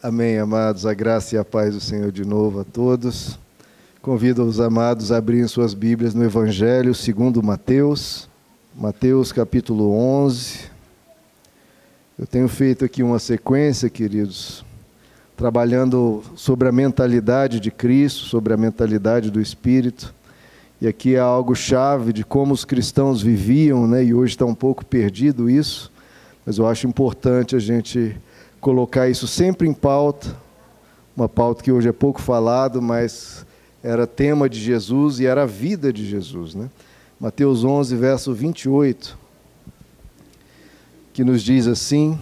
Amém, amados. A graça e a paz do Senhor de novo a todos. Convido os amados a abrirem suas Bíblias no Evangelho segundo Mateus, Mateus capítulo 11. Eu tenho feito aqui uma sequência, queridos, trabalhando sobre a mentalidade de Cristo, sobre a mentalidade do Espírito. E aqui é algo chave de como os cristãos viviam, né? E hoje está um pouco perdido isso, mas eu acho importante a gente colocar isso sempre em pauta, uma pauta que hoje é pouco falado, mas era tema de Jesus e era a vida de Jesus, né? Mateus 11, verso 28, que nos diz assim: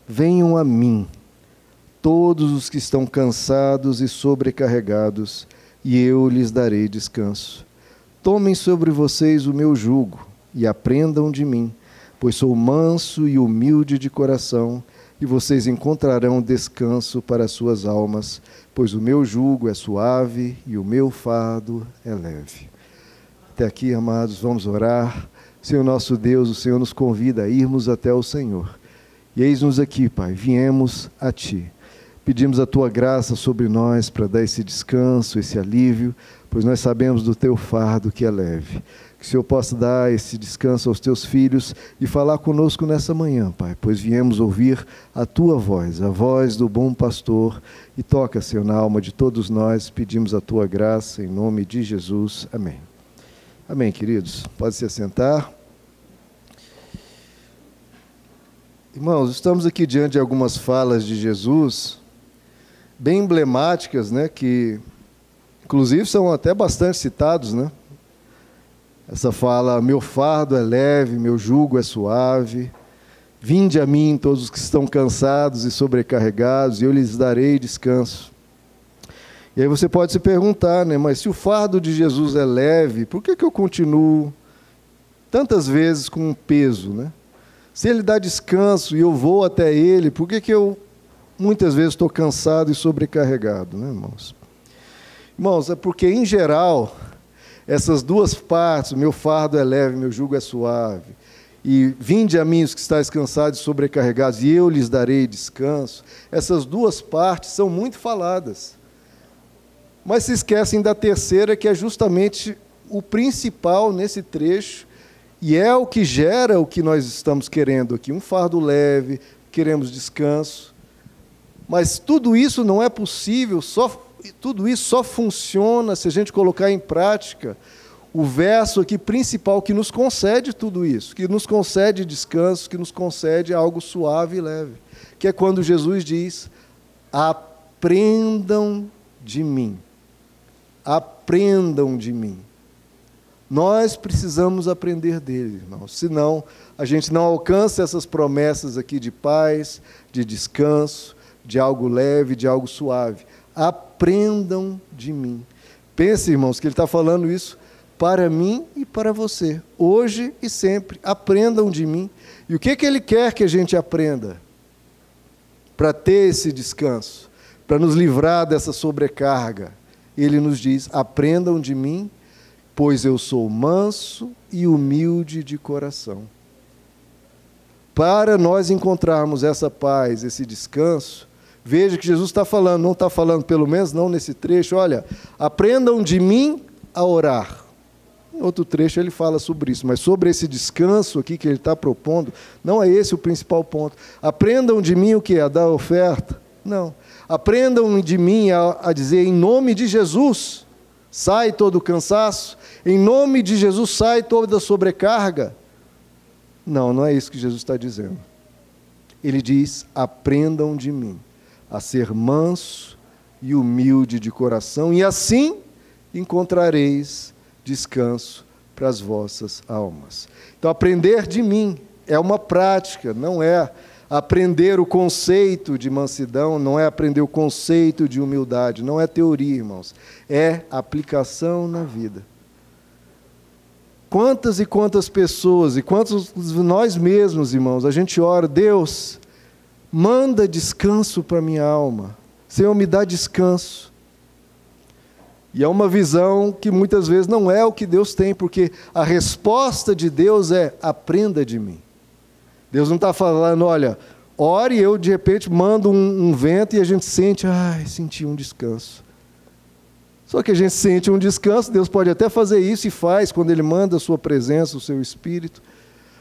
venham a mim, todos os que estão cansados e sobrecarregados, e eu lhes darei descanso. Tomem sobre vocês o meu jugo e aprendam de mim, pois sou manso e humilde de coração, e vocês encontrarão descanso para as suas almas, pois o meu jugo é suave e o meu fardo é leve. Até aqui, amados, vamos orar. Senhor nosso Deus, o Senhor nos convida a irmos até o Senhor. E eis-nos aqui, Pai, viemos a Ti. Pedimos a Tua graça sobre nós para dar esse descanso, esse alívio, pois nós sabemos do Teu fardo que é leve. Que o Senhor possa dar esse descanso aos Teus filhos e falar conosco nessa manhã, Pai, pois viemos ouvir a Tua voz, a voz do bom pastor, e toca, Senhor, na alma de todos nós. Pedimos a Tua graça, em nome de Jesus. Amém. Amém, queridos. Pode se assentar. Irmãos, estamos aqui diante de algumas falas de Jesus, bem emblemáticas, né, que inclusive são até bastante citados, né? Essa fala: meu fardo é leve, meu jugo é suave. Vinde a mim todos os que estão cansados e sobrecarregados, e eu lhes darei descanso. E aí você pode se perguntar, né? Mas se o fardo de Jesus é leve, por que eu continuo tantas vezes com um peso, né? Se ele dá descanso e eu vou até ele, por que eu muitas vezes estou cansado e sobrecarregado, né, irmãos? Irmãos, é porque, em geral, essas duas partes, o meu fardo é leve, meu jugo é suave, e vinde a mim os que estáis cansados e sobrecarregados, e eu lhes darei descanso, essas duas partes são muito faladas. Mas se esquecem da terceira, que é justamente o principal nesse trecho, e é o que gera o que nós estamos querendo aqui, um fardo leve, queremos descanso. Mas tudo isso não é possível, tudo isso só funciona se a gente colocar em prática o verso aqui principal que nos concede tudo isso, que nos concede descanso, que nos concede algo suave e leve, que é quando Jesus diz: aprendam de mim. Aprendam de mim. Nós precisamos aprender dele, irmãos, senão a gente não alcança essas promessas aqui de paz, de descanso, de algo leve, de algo suave. Aprendam de mim. Pense, irmãos, que ele está falando isso para mim e para você, hoje e sempre. Aprendam de mim. E o que ele quer que a gente aprenda? Para ter esse descanso, para nos livrar dessa sobrecarga. Ele nos diz: aprendam de mim, pois eu sou manso e humilde de coração. Para nós encontrarmos essa paz, esse descanso, veja que Jesus está falando, não está falando, pelo menos não nesse trecho, olha, aprendam de mim a orar. Em outro trecho ele fala sobre isso, mas sobre esse descanso aqui que ele está propondo, não é esse o principal ponto. Aprendam de mim o que? A dar oferta? Não. Aprendam de mim a dizer: em nome de Jesus, sai todo o cansaço, em nome de Jesus, sai toda a sobrecarga. Não, não é isso que Jesus está dizendo. Ele diz: aprendam de mim a ser manso e humilde de coração, e assim encontrareis descanso para as vossas almas. Então, aprender de mim é uma prática, não é aprender o conceito de mansidão, não é aprender o conceito de humildade, não é teoria, irmãos, é aplicação na vida. Quantas e quantas pessoas, e quantos nós mesmos, irmãos, a gente ora: Deus, manda descanso para a minha alma, Senhor, me dá descanso. E é uma visão que muitas vezes não é o que Deus tem, porque a resposta de Deus é: aprenda de mim. Deus não está falando: olha, ore e eu, de repente, mando um vento e a gente sente, senti um descanso. Só que a gente sente um descanso, Deus pode até fazer isso e faz, quando Ele manda a sua presença, o seu Espírito.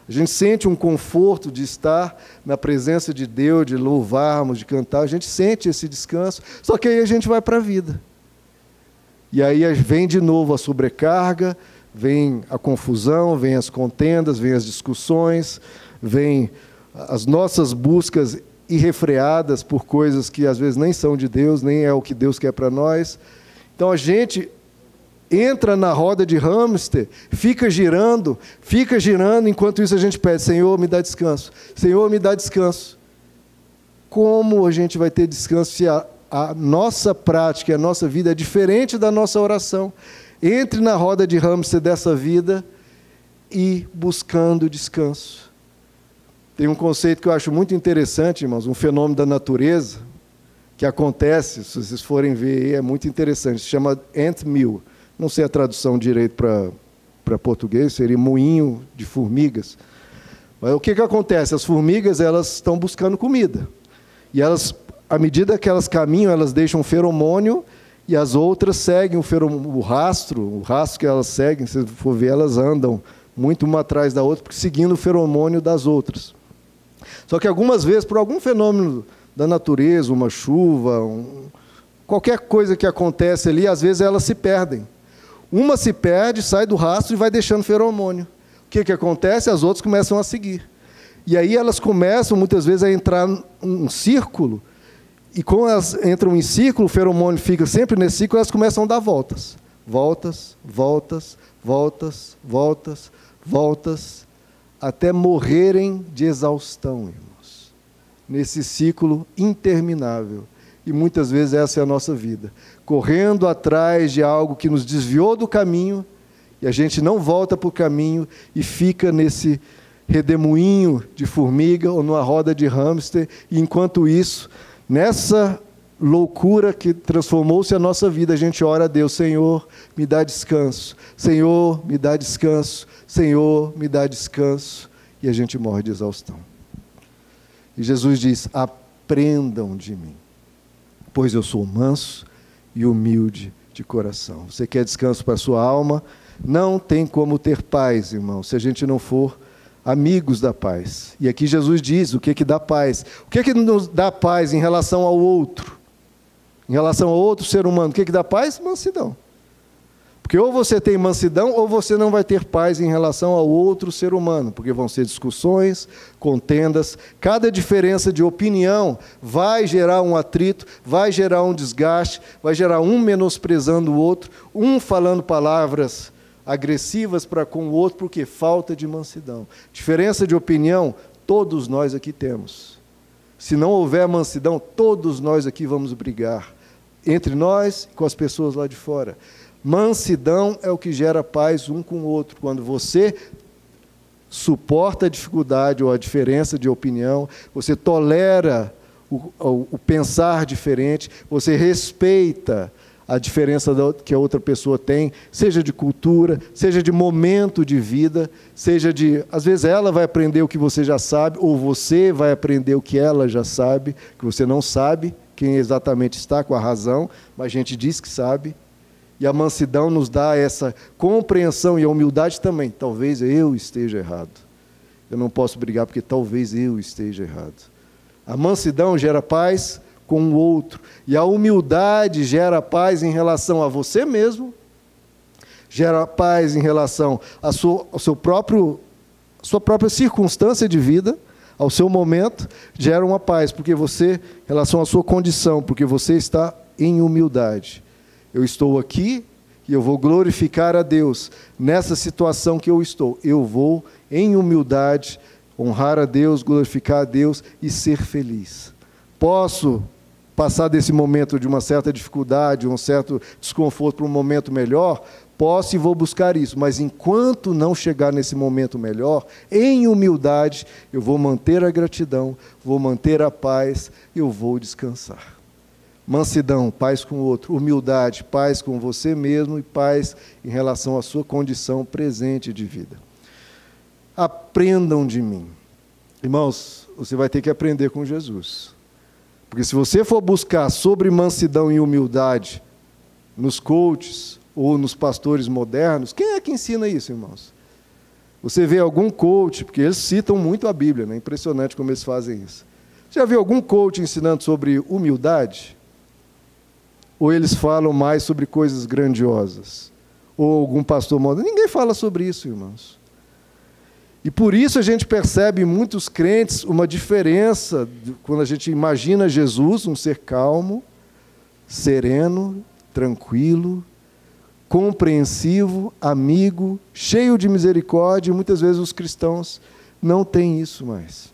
A gente sente um conforto de estar na presença de Deus, de louvarmos, de cantar, a gente sente esse descanso, só que aí a gente vai para a vida. E aí vem de novo a sobrecarga, vem a confusão, vem as contendas, vem as discussões, vem as nossas buscas irrefreadas por coisas que às vezes nem são de Deus, nem é o que Deus quer para nós. Então a gente entra na roda de hamster, fica girando, enquanto isso a gente pede, Senhor, me dá descanso. Senhor, me dá descanso. Como a gente vai ter descanso se a nossa prática, a nossa vida é diferente da nossa oração? Entre na roda de hamster dessa vida e buscando descanso. Tem um conceito que eu acho muito interessante, irmãos, um fenômeno da natureza que acontece, se vocês forem ver, é muito interessante, se chama ant mill. Não sei a tradução direito para português, seria moinho de formigas. Mas o que acontece? As formigas, elas estão buscando comida. E elas, à medida que elas caminham, elas deixam um feromônio e as outras seguem o rastro que elas seguem, se você for ver, elas andam muito uma atrás da outra, seguindo o feromônio das outras. Só que algumas vezes, por algum fenômeno da natureza, uma chuva, qualquer coisa que acontece ali, às vezes elas se perdem. Uma se perde, sai do rastro e vai deixando feromônio. O que acontece? As outras começam a seguir. E aí elas começam, muitas vezes, a entrar num círculo, e quando elas entram em círculo, o feromônio fica sempre nesse círculo, elas começam a dar voltas. Voltas, voltas, voltas, voltas, voltas, até morrerem de exaustão, irmãos. Nesse ciclo interminável. E muitas vezes essa é a nossa vida. Correndo atrás de algo que nos desviou do caminho, e a gente não volta para o caminho e fica nesse redemoinho de formiga ou numa roda de hamster, e enquanto isso, nessa loucura que transformou-se a nossa vida, a gente ora a Deus, Senhor, me dá descanso, Senhor, me dá descanso, Senhor, me dá descanso, e a gente morre de exaustão. E Jesus diz, aprendam de mim, pois eu sou manso e humilde de coração. Você quer descanso para a sua alma? Não tem como ter paz, irmão, se a gente não for amigos da paz. E aqui Jesus diz o que dá paz. O que nos dá paz em relação ao outro? Em relação ao outro ser humano, o que dá paz? Mansidão. Porque ou você tem mansidão, ou você não vai ter paz em relação ao outro ser humano, porque vão ser discussões, contendas, cada diferença de opinião vai gerar um atrito, vai gerar um desgaste, vai gerar um menosprezando o outro, um falando palavras agressivas para com o outro, porque falta de mansidão. Diferença de opinião, todos nós aqui temos. Se não houver mansidão, todos nós aqui vamos brigar, entre nós e com as pessoas lá de fora. Mansidão é o que gera paz um com o outro. Quando você suporta a dificuldade ou a diferença de opinião, você tolera o pensar diferente, você respeita a diferença que a outra pessoa tem, seja de cultura, seja de momento de vida, seja de... Às vezes ela vai aprender o que você já sabe, ou você vai aprender o que ela já sabe, que você não sabe quem exatamente está com a razão, mas a gente diz que sabe. E a mansidão nos dá essa compreensão e a humildade também. Talvez eu esteja errado. Eu não posso brigar porque talvez eu esteja errado. A mansidão gera paz com o outro. E a humildade gera paz em relação a você mesmo, gera paz em relação à sua própria circunstância de vida, ao seu momento, gera uma paz, porque você, em relação à sua condição, porque você está em humildade. Eu estou aqui e eu vou glorificar a Deus nessa situação que eu estou. Eu vou, em humildade, honrar a Deus, glorificar a Deus e ser feliz. Posso passar desse momento de uma certa dificuldade, um certo desconforto para um momento melhor? Posso e vou buscar isso, mas enquanto não chegar nesse momento melhor, em humildade, eu vou manter a gratidão, vou manter a paz, eu vou descansar. Mansidão, paz com o outro. Humildade, paz com você mesmo e paz em relação à sua condição presente de vida. Aprendam de mim. Irmãos, você vai ter que aprender com Jesus. Porque se você for buscar sobre mansidão e humildade nos coaches ou nos pastores modernos, quem é que ensina isso, irmãos? Você vê algum coach, porque eles citam muito a Bíblia, né? Impressionante como eles fazem isso. Já viu algum coach ensinando sobre humildade? Ou eles falam mais sobre coisas grandiosas? Ou algum pastor moderno? Ninguém fala sobre isso, irmãos. E por isso a gente percebe em muitos crentes uma diferença quando a gente imagina Jesus, um ser calmo, sereno, tranquilo, compreensivo, amigo, cheio de misericórdia, e muitas vezes os cristãos não têm isso mais.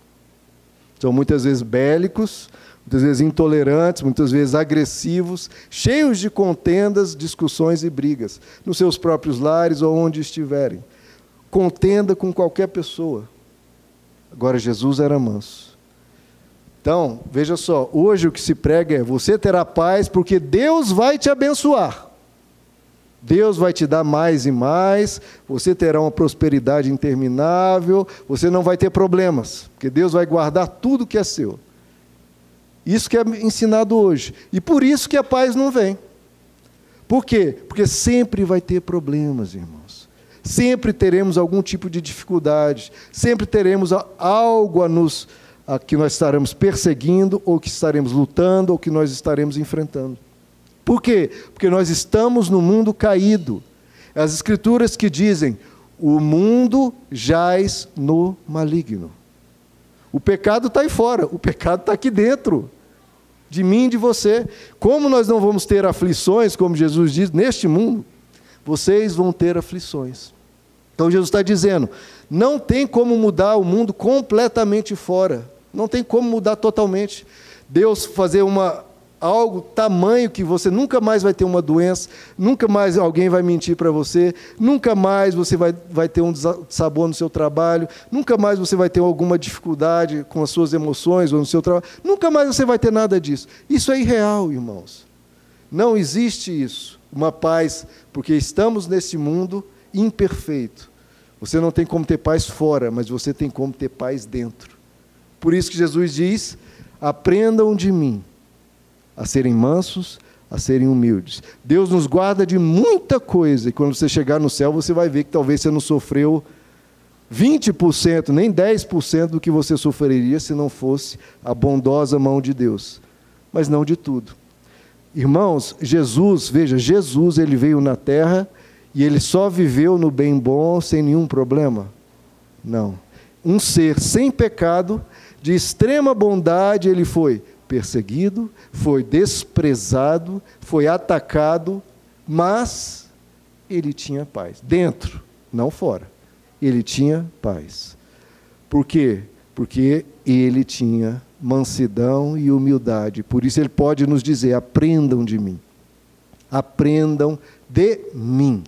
São muitas vezes bélicos, muitas vezes intolerantes, muitas vezes agressivos, cheios de contendas, discussões e brigas, nos seus próprios lares ou onde estiverem. Contenda com qualquer pessoa. Agora, Jesus era manso. Então, veja só, hoje o que se prega é: você terá paz porque Deus vai te abençoar. Deus vai te dar mais e mais, você terá uma prosperidade interminável, você não vai ter problemas, porque Deus vai guardar tudo que é seu. Isso que é ensinado hoje. E por isso que a paz não vem. Por quê? Porque sempre vai ter problemas, irmãos. Sempre teremos algum tipo de dificuldade, sempre teremos algo a que nós estaremos perseguindo, ou que estaremos lutando, ou que nós estaremos enfrentando. Por quê? Porque nós estamos no mundo caído. As Escrituras que dizem: o mundo jaz no maligno. O pecado está aí fora, o pecado está aqui dentro, de mim e de você. Como nós não vamos ter aflições, como Jesus diz, neste mundo, vocês vão ter aflições. Então Jesus está dizendo, não tem como mudar o mundo completamente fora, não tem como mudar totalmente. Deus fazer algo tamanho que você nunca mais vai ter uma doença, nunca mais alguém vai mentir para você, nunca mais você vai ter um sabor no seu trabalho, nunca mais você vai ter alguma dificuldade com as suas emoções ou no seu trabalho, nunca mais você vai ter nada disso. Isso é irreal, irmãos. Não existe isso, uma paz, porque estamos nesse mundo imperfeito. Você não tem como ter paz fora, mas você tem como ter paz dentro. Por isso que Jesus diz: aprendam de mim a serem mansos, a serem humildes. Deus nos guarda de muita coisa, e quando você chegar no céu, você vai ver que talvez você não sofreu 20%, nem 10% do que você sofreria se não fosse a bondosa mão de Deus. Mas não de tudo. Irmãos, Jesus, veja, Jesus, ele veio na terra e ele só viveu no bem bom sem nenhum problema? Não. Um ser sem pecado, de extrema bondade, ele foi perseguido, foi desprezado, foi atacado, mas ele tinha paz. Dentro, não fora. Ele tinha paz. Por quê? Porque ele tinha mansidão e humildade. Por isso ele pode nos dizer: aprendam de mim. Aprendam de mim.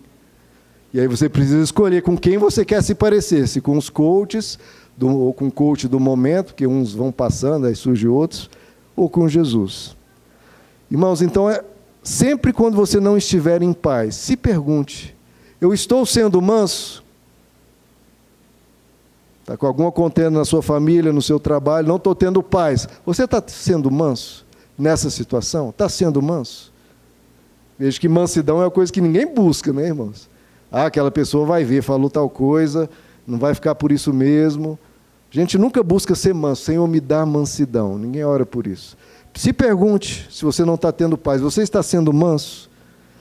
E aí você precisa escolher com quem você quer se parecer, se com os coaches, ou com o coach do momento, porque uns vão passando, aí surgem outros, ou com Jesus. Irmãos, então, sempre quando você não estiver em paz, se pergunte: eu estou sendo manso? Está com alguma contenda na sua família, no seu trabalho, não estou tendo paz. Você está sendo manso nessa situação? Está sendo manso? Veja que mansidão é uma coisa que ninguém busca, né, irmãos? Aquela pessoa vai ver, falou tal coisa, não vai ficar por isso mesmo. A gente nunca busca ser manso, Senhor, me dá mansidão. Ninguém ora por isso. Se pergunte se você não está tendo paz. Você está sendo manso?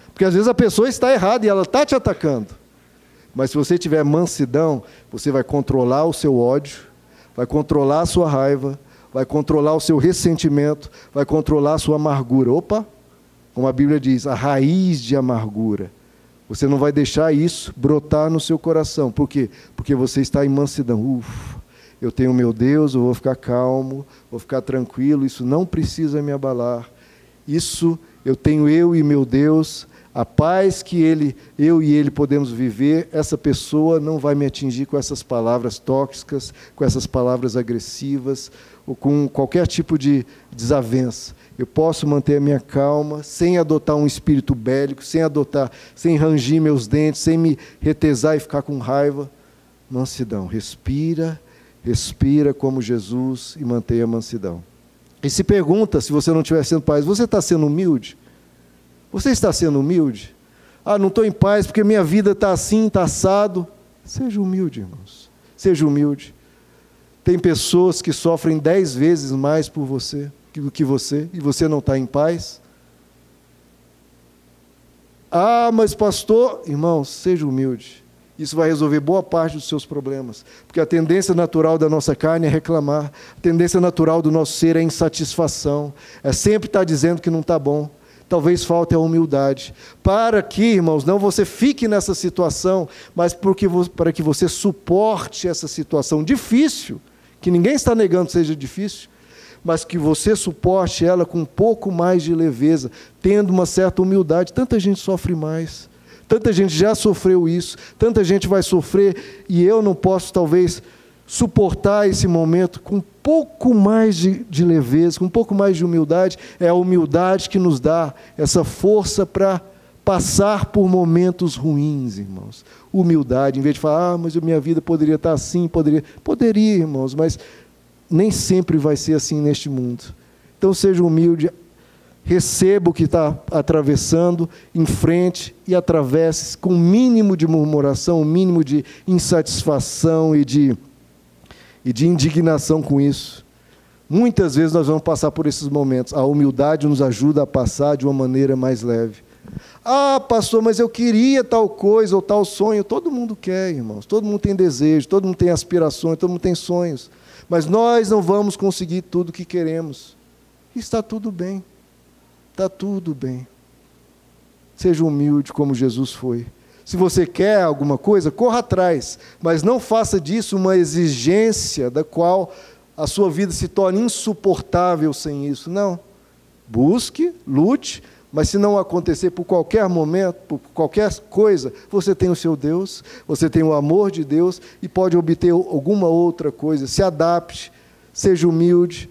Porque às vezes a pessoa está errada e ela está te atacando. Mas se você tiver mansidão, você vai controlar o seu ódio, vai controlar a sua raiva, vai controlar o seu ressentimento, vai controlar a sua amargura. Opa! Como a Bíblia diz, a raiz de amargura. Você não vai deixar isso brotar no seu coração. Por quê? Porque você está em mansidão. Eu tenho meu Deus, eu vou ficar calmo, vou ficar tranquilo, isso não precisa me abalar. Isso, eu tenho eu e meu Deus, a paz que eu e ele podemos viver, essa pessoa não vai me atingir com essas palavras tóxicas, com essas palavras agressivas, ou com qualquer tipo de desavença. Eu posso manter a minha calma, sem adotar um espírito bélico, sem rangir meus dentes, sem me retesar e ficar com raiva. Mansidão, respira respira como Jesus e mantenha a mansidão. E se pergunta, se você não estiver sendo paz, você está sendo humilde? Você está sendo humilde? Ah, não estou em paz porque minha vida está assim, está assado. Seja humilde, irmãos. Seja humilde. Tem pessoas que sofrem 10 vezes mais por você do que você, e você não está em paz. Ah, mas pastor, irmãos, seja humilde. Isso vai resolver boa parte dos seus problemas. Porque a tendência natural da nossa carne é reclamar. A tendência natural do nosso ser é insatisfação. É sempre estar dizendo que não está bom. Talvez falte a humildade. Para que, irmãos, não você fique nessa situação, mas para que você suporte essa situação difícil, que ninguém está negando que seja difícil, mas que você suporte ela com um pouco mais de leveza, tendo uma certa humildade. Tanta gente sofre mais, tanta gente já sofreu isso, tanta gente vai sofrer, e eu não posso, talvez, suportar esse momento com um pouco mais de leveza, com um pouco mais de humildade. É a humildade que nos dá essa força para passar por momentos ruins, irmãos. Humildade, em vez de falar, ah, mas a minha vida poderia estar assim, poderia, irmãos, mas nem sempre vai ser assim neste mundo. Então seja humilde, receba o que está atravessando, enfrente e atravesse com o mínimo de murmuração, o mínimo de insatisfação e de indignação com isso. Muitas vezes nós vamos passar por esses momentos. A humildade nos ajuda a passar de uma maneira mais leve. Ah, pastor, mas eu queria tal coisa ou tal sonho. Todo mundo quer, irmãos. Todo mundo tem desejo, todo mundo tem aspirações, todo mundo tem sonhos. Mas nós não vamos conseguir tudo o que queremos. Está tudo bem. Está tudo bem. Seja humilde como Jesus foi. Se você quer alguma coisa, corra atrás. Mas não faça disso uma exigência da qual a sua vida se torne insuportável sem isso. Não. Busque, lute, mas se não acontecer por qualquer momento, por qualquer coisa, você tem o seu Deus, você tem o amor de Deus e pode obter alguma outra coisa. Se adapte, seja humilde,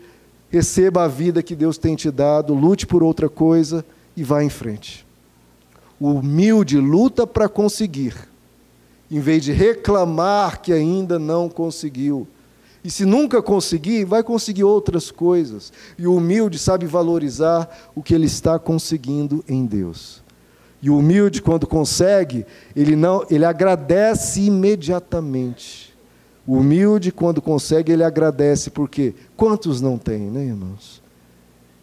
receba a vida que Deus tem te dado, lute por outra coisa e vá em frente. O humilde luta para conseguir, em vez de reclamar que ainda não conseguiu. E se nunca conseguir, vai conseguir outras coisas. E o humilde sabe valorizar o que ele está conseguindo em Deus. E o humilde, quando consegue, ele agradece imediatamente. O humilde, quando consegue, ele agradece, porque quantos não têm, né, irmãos?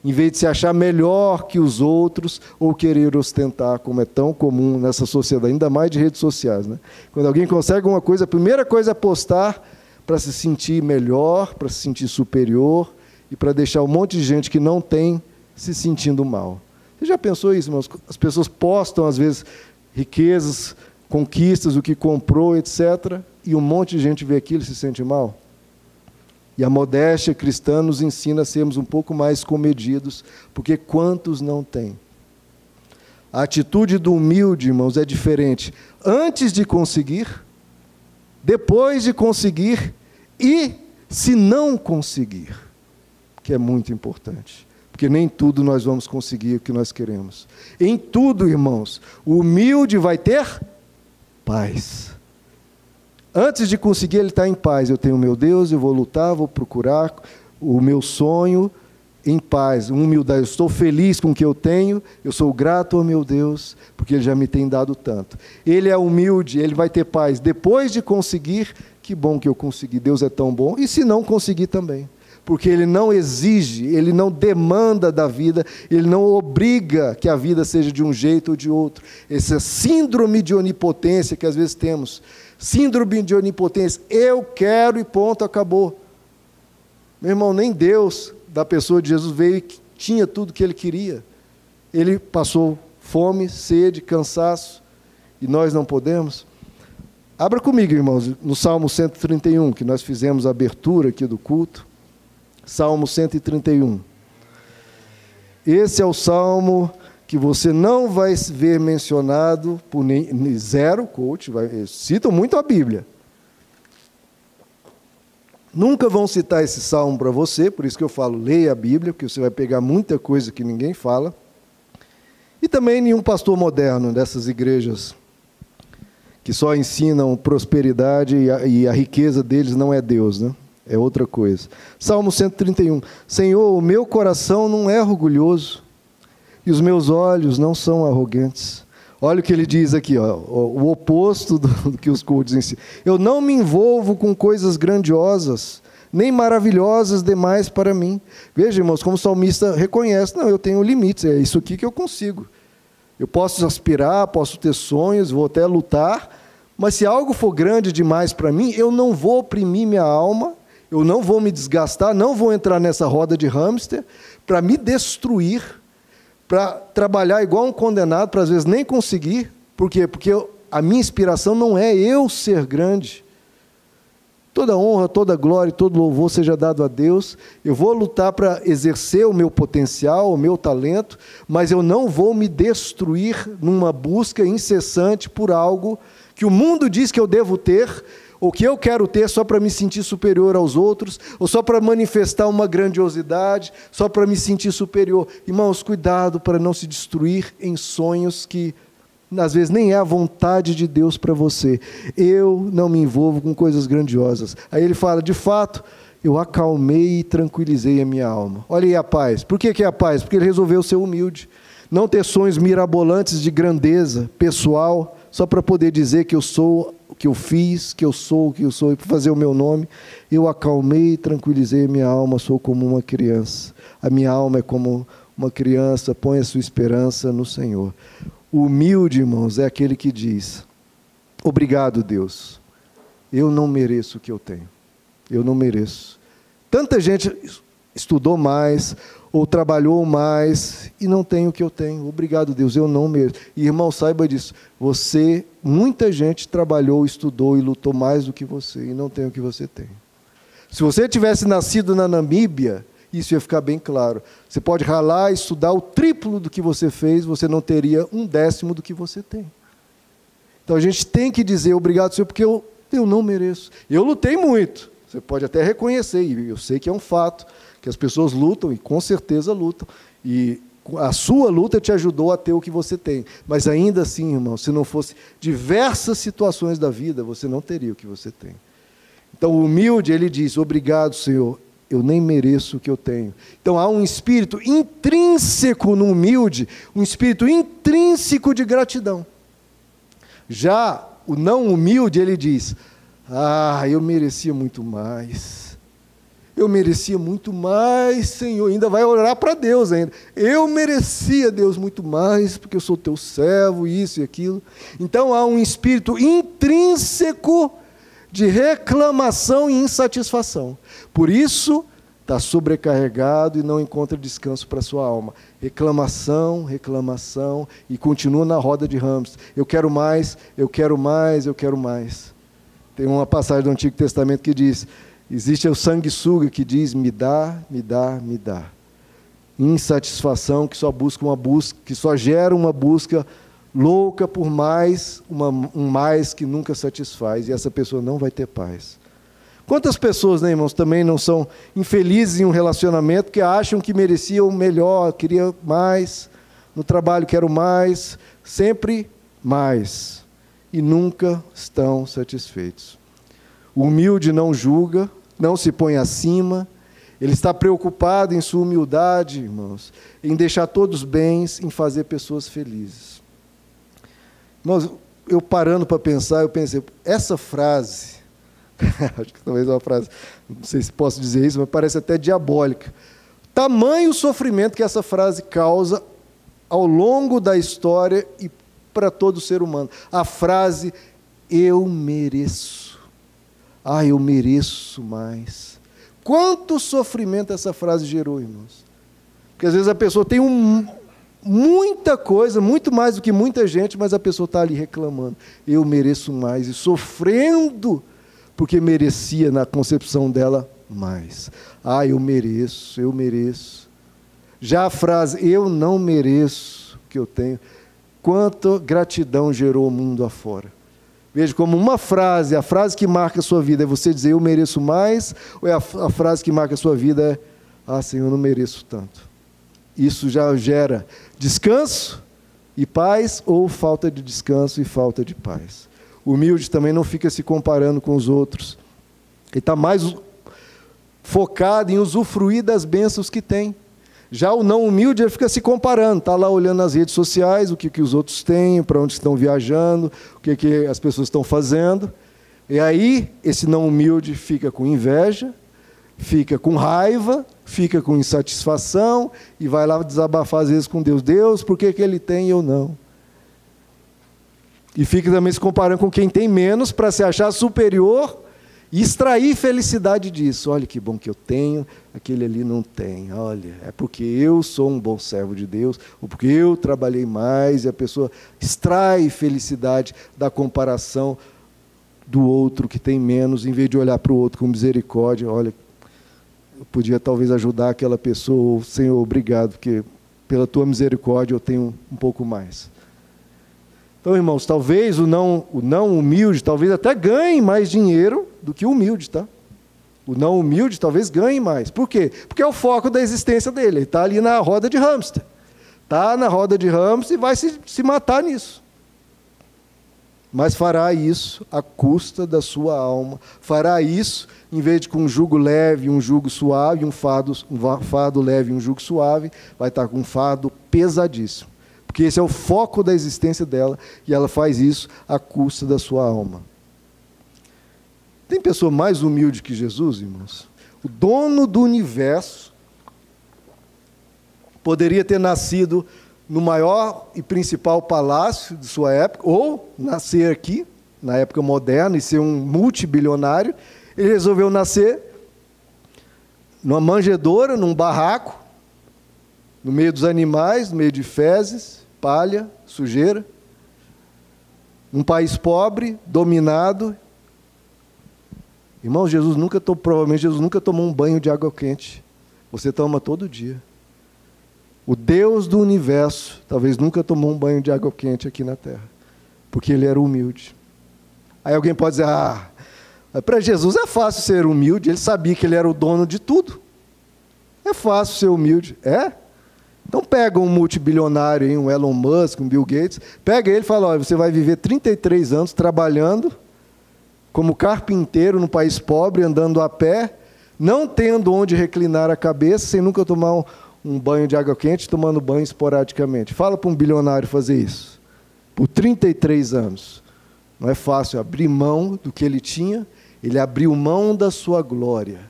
Em vez de se achar melhor que os outros ou querer ostentar, como é tão comum nessa sociedade, ainda mais de redes sociais, né? Quando alguém consegue uma coisa, a primeira coisa é postar para se sentir melhor, para se sentir superior e para deixar um monte de gente que não tem se sentindo mal. Você já pensou isso, irmãos? As pessoas postam, às vezes, riquezas, conquistas, o que comprou, etc., e um monte de gente vê aquilo e se sente mal. E a modéstia cristã nos ensina a sermos um pouco mais comedidos, porque quantos não têm? A atitude do humilde, irmãos, é diferente. Antes de conseguir, depois de conseguir e se não conseguir, que é muito importante, porque nem tudo nós vamos conseguir o que nós queremos. Em tudo, irmãos, o humilde vai ter paz. Antes de conseguir, ele está em paz. Eu tenho o meu Deus, eu vou lutar, vou procurar o meu sonho em paz, humildade. Eu estou feliz com o que eu tenho, eu sou grato ao meu Deus, porque Ele já me tem dado tanto. Ele é humilde, ele vai ter paz. Depois de conseguir, que bom que eu consegui, Deus é tão bom. E se não conseguir também, porque Ele não exige, Ele não demanda da vida, Ele não obriga que a vida seja de um jeito ou de outro. Essa síndrome de onipotência que às vezes temos, síndrome de onipotência, eu quero e ponto, acabou. Meu irmão, nem Deus, da pessoa de Jesus, veio e tinha tudo que Ele queria. Ele passou fome, sede, cansaço, e nós não podemos. Abra comigo, irmãos, no Salmo 131, que nós fizemos a abertura aqui do culto. Salmo 131. Esse é o salmo que você não vai ver mencionado por zero coach, citam muito a Bíblia. Nunca vão citar esse salmo para você, por isso que eu falo, leia a Bíblia, porque você vai pegar muita coisa que ninguém fala. E também nenhum pastor moderno dessas igrejas que só ensinam prosperidade e a riqueza deles não é Deus, né? É outra coisa. Salmo 131. Senhor, o meu coração não é orgulhoso e os meus olhos não são arrogantes. Olha o que ele diz aqui, ó, o oposto do que os cultos ensinam. Eu não me envolvo com coisas grandiosas, nem maravilhosas demais para mim. Veja, irmãos, como o salmista reconhece, não, eu tenho limites, é isso aqui que eu consigo. Eu posso aspirar, posso ter sonhos, vou até lutar, mas se algo for grande demais para mim, eu não vou oprimir minha alma, eu não vou me desgastar, não vou entrar nessa roda de hamster para me destruir, para trabalhar igual um condenado, para às vezes nem conseguir. Por quê? Porque a minha inspiração não é eu ser grande. Toda honra, toda glória e todo louvor seja dado a Deus. Eu vou lutar para exercer o meu potencial, o meu talento, mas eu não vou me destruir numa busca incessante por algo que o mundo diz que eu devo ter, ou que eu quero ter só para me sentir superior aos outros, ou só para manifestar uma grandiosidade, só para me sentir superior. Irmãos, cuidado para não se destruir em sonhos que às vezes nem é a vontade de Deus para você. Eu não me envolvo com coisas grandiosas. Aí ele fala, de fato, eu acalmei e tranquilizei a minha alma. Olha aí a paz. Por que é a paz? Porque ele resolveu ser humilde. Não ter sonhos mirabolantes de grandeza pessoal, só para poder dizer que eu sou o que eu fiz, que eu sou o que eu sou, e para fazer o meu nome. Eu acalmei e tranquilizei a minha alma, sou como uma criança. A minha alma é como uma criança, põe a sua esperança no Senhor. O humilde, irmãos, é aquele que diz, obrigado, Deus, eu não mereço o que eu tenho, eu não mereço. Tanta gente estudou mais, ou trabalhou mais, e não tem o que eu tenho. Obrigado, Deus, eu não mereço. E, irmão, saiba disso, muita gente trabalhou, estudou e lutou mais do que você, e não tem o que você tem. Se você tivesse nascido na Namíbia, isso ia ficar bem claro. Você pode ralar, estudar o triplo do que você fez, você não teria 1/10 do que você tem. Então a gente tem que dizer obrigado, Senhor, porque eu não mereço. Eu lutei muito, você pode até reconhecer, e eu sei que é um fato, que as pessoas lutam, e com certeza lutam, e a sua luta te ajudou a ter o que você tem. Mas ainda assim, irmão, se não fosse diversas situações da vida, você não teria o que você tem. Então o humilde, ele diz, obrigado, Senhor, eu nem mereço o que eu tenho. Então há um espírito intrínseco no humilde, um espírito intrínseco de gratidão. Já o não humilde, ele diz, eu merecia muito mais. Eu merecia muito mais, Senhor. Ainda vai orar para Deus ainda. Eu merecia, Deus, muito mais, porque eu sou teu servo, isso e aquilo. Então há um espírito intrínseco de reclamação e insatisfação. Por isso, está sobrecarregado e não encontra descanso para a sua alma. Reclamação, reclamação, e continua na roda de hamster. Eu quero mais, eu quero mais, eu quero mais. Tem uma passagem do Antigo Testamento que diz, existe o sanguessuga que diz, me dá, me dá, me dá. Insatisfação que só gera uma busca louca por mais, um mais que nunca satisfaz, e essa pessoa não vai ter paz. Quantas pessoas, né, irmãos, também não são infelizes em um relacionamento porque acham que mereciam o melhor, queria mais, no trabalho quero mais, sempre mais, e nunca estão satisfeitos. O humilde não julga, não se põe acima, ele está preocupado em sua humildade, irmãos, em deixar todos bens, em fazer pessoas felizes. Irmãos, eu parando para pensar, eu pensei, essa frase, acho que talvez é uma frase, não sei se posso dizer isso, mas parece até diabólica. Tamanho sofrimento que essa frase causa ao longo da história e para todo ser humano. A frase, eu mereço. Eu mereço mais. Quanto sofrimento essa frase gerou, irmãos? Porque às vezes a pessoa tem muita coisa, muito mais do que muita gente, mas a pessoa está ali reclamando. Eu mereço mais. E sofrendo porque merecia, na concepção dela, mais. Eu mereço, eu mereço. Já a frase, eu não mereço o que eu tenho. Quanta gratidão gerou o mundo afora. Veja como uma frase, a frase que marca a sua vida é você dizer, eu mereço mais, ou é a frase que marca a sua vida é, Senhor, eu não mereço tanto. Isso já gera descanso e paz, ou falta de descanso e falta de paz. O humilde também não fica se comparando com os outros. Ele está mais focado em usufruir das bênçãos que tem. Já o não humilde, ele fica se comparando, está lá olhando nas redes sociais, o que os outros têm, para onde estão viajando, o que as pessoas estão fazendo. E aí, esse não humilde fica com inveja, fica com raiva, fica com insatisfação, e vai lá desabafar às vezes com Deus. Deus, por que ele tem e eu não? E fica também se comparando com quem tem menos, para se achar superior, e extrair felicidade disso. Olha que bom que eu tenho, aquele ali não tem. Olha, é porque eu sou um bom servo de Deus, ou porque eu trabalhei mais, e a pessoa extrai felicidade da comparação do outro que tem menos, em vez de olhar para o outro com misericórdia. Olha, eu podia talvez ajudar aquela pessoa, Senhor, obrigado, porque pela tua misericórdia eu tenho um pouco mais. Então, irmãos, talvez o não humilde, talvez até ganhe mais dinheiro do que o humilde, tá? O não humilde talvez ganhe mais. Por quê? Porque é o foco da existência dele. Ele está ali na roda de hamster. Está na roda de hamster e vai se matar nisso. Mas fará isso à custa da sua alma. Fará isso, em vez de com um jugo leve, um jugo suave, um fardo leve e um jugo suave, vai estar com um fardo pesadíssimo. Porque esse é o foco da existência dela, e ela faz isso à custa da sua alma. Tem pessoa mais humilde que Jesus, irmãos? O dono do universo poderia ter nascido no maior e principal palácio de sua época, ou nascer aqui, na época moderna, e ser um multibilionário. Ele resolveu nascer numa manjedoura, num barraco, no meio dos animais, no meio de fezes, palha, sujeira. Um país pobre, dominado. Irmãos, provavelmente Jesus nunca tomou um banho de água quente. Você toma todo dia. O Deus do universo talvez nunca tomou um banho de água quente aqui na terra, porque ele era humilde. Aí alguém pode dizer, para Jesus é fácil ser humilde, ele sabia que ele era o dono de tudo. É fácil ser humilde. É? Então pega um multibilionário, um Elon Musk, um Bill Gates, pega ele e fala, olha, você vai viver 33 anos trabalhando como carpinteiro num país pobre, andando a pé, não tendo onde reclinar a cabeça, sem nunca tomar um banho de água quente, tomando banho esporadicamente. Fala para um bilionário fazer isso. Por 33 anos. Não é fácil abrir mão do que ele tinha, ele abriu mão da sua glória.